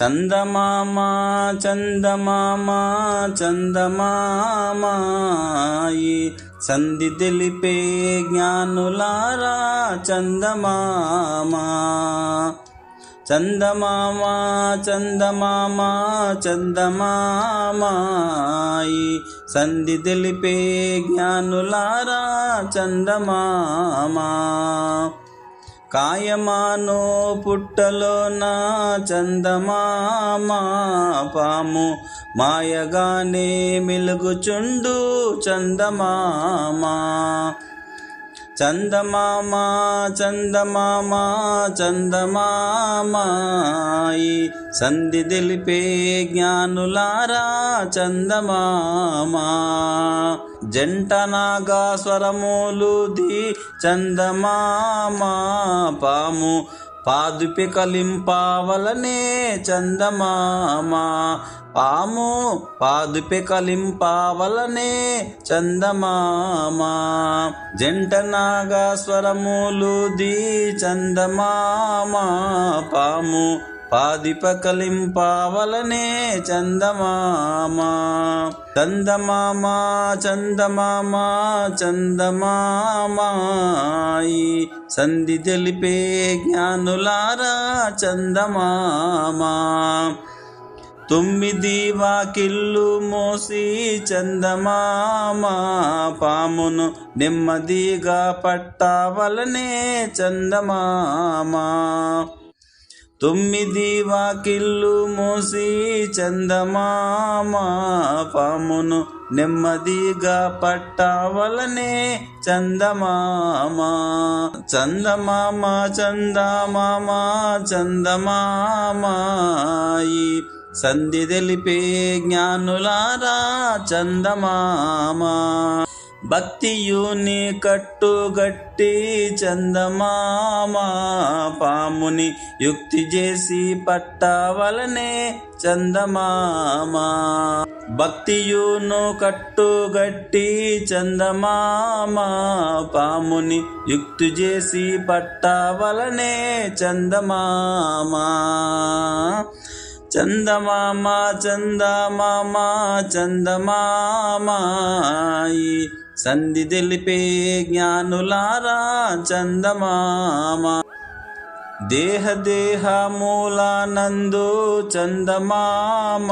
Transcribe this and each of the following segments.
చందమామ చందమామ చందమామాయి సంధి తెలిపే జ్ఞానులారా చందమామ చందమామ చందమామ చందమామాయి సంధి తెలిపే జ్ఞానులారా చందమామ కాయమానో పుట్టలోన చందమామ పాము మాయగానే మెలుగుచుండు చందమామ చందమామ చందమామ చందమామాయి సంధి తెలిపే జ్ఞానులారా చందమామ జంట నాగా స్వరమూలుది చందమామ పాము పాదుపి కలింపావలనే చందమామ పాము పాదుపి కలింపావలనే చందమామ జంట నాగా స్వరమూలుది చందమామ పాము పాదిప కలింపావలనే చందమామ చందమామ చందమామ చందమామాయి సంధి తెలిపే జ్ఞానులారా చందమామ తొమ్మిది వాకిళ్ళు మోసి చందమామ పామును నెమ్మదిగా పట్టావలనే చందమామ తొమ్మిది వాకిళ్ళు మోసి చందమామ పామును నెమ్మదిగా పట్టావలనే చందమామ చందమామ చందమామ చందమామాయి సంధి తెలిపే జ్ఞానులారా చందమామ భక్తియుని కట్టుగట్టి చందమామ పాముని యుక్తి చేసి పట్టావలనే చందమామ భక్తియును కట్టుగట్టి చందమామ పాముని యుక్తి చేసి పట్టావలనే చందమామ చందమామ చందమామ చందమామాయి సంధి తెలిపే జ్ఞానులారా చందమామ దేహ మూలానందు చందమామ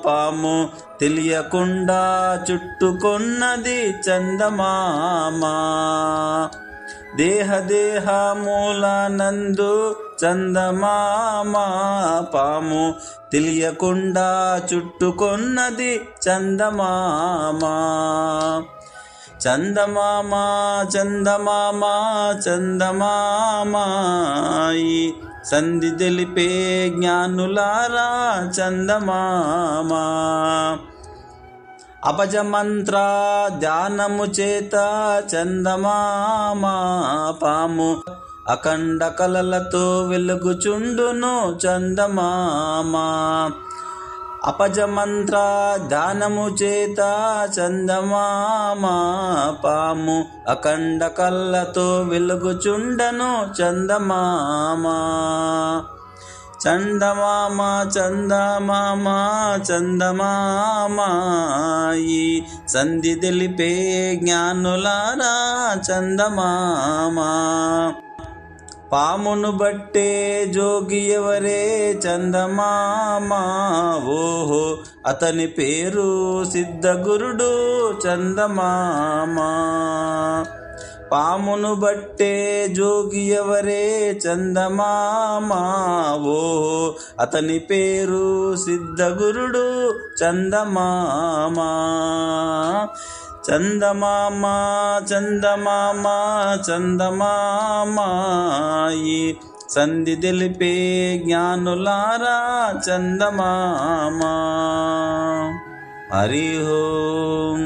పాము తెలియకుండా చుట్టుకున్నది చందమామ దేహ మూలానందు చందమామ పాము తెలియకుండా చుట్టుకొన్నది చందమామ చందమామ చందమామ చందమామాయి సంధి తెలిపే జ్ఞానులారా చందమామ అపజమంత్ర ధ్యానము చేత చందమామ పాము అఖండ కలలతో వెలుగుచుండును చందమామ అపజమంత్ర ధ్యానము చేత చందమామ పాము అఖండ కళ్ళతో వెలుగుచుండను చందమామ చందమామ చందమామ చందమామాయి సంధి తెలిపే జ్ఞానులారా చందమామ పామును బట్టే జోగి ఎవరే చందమామ ఓహో అతని పేరు సిద్ధగురుడు చందమామ పామును బట్టే జోగి ఎవరే చందమామ ఓహో అతని పేరు సిద్ధగురుడు చందమామ చందమామ చందమామ చందమామాయి సంధి తెలిపే జ్ఞానులారా చందమామ హరి ఓం.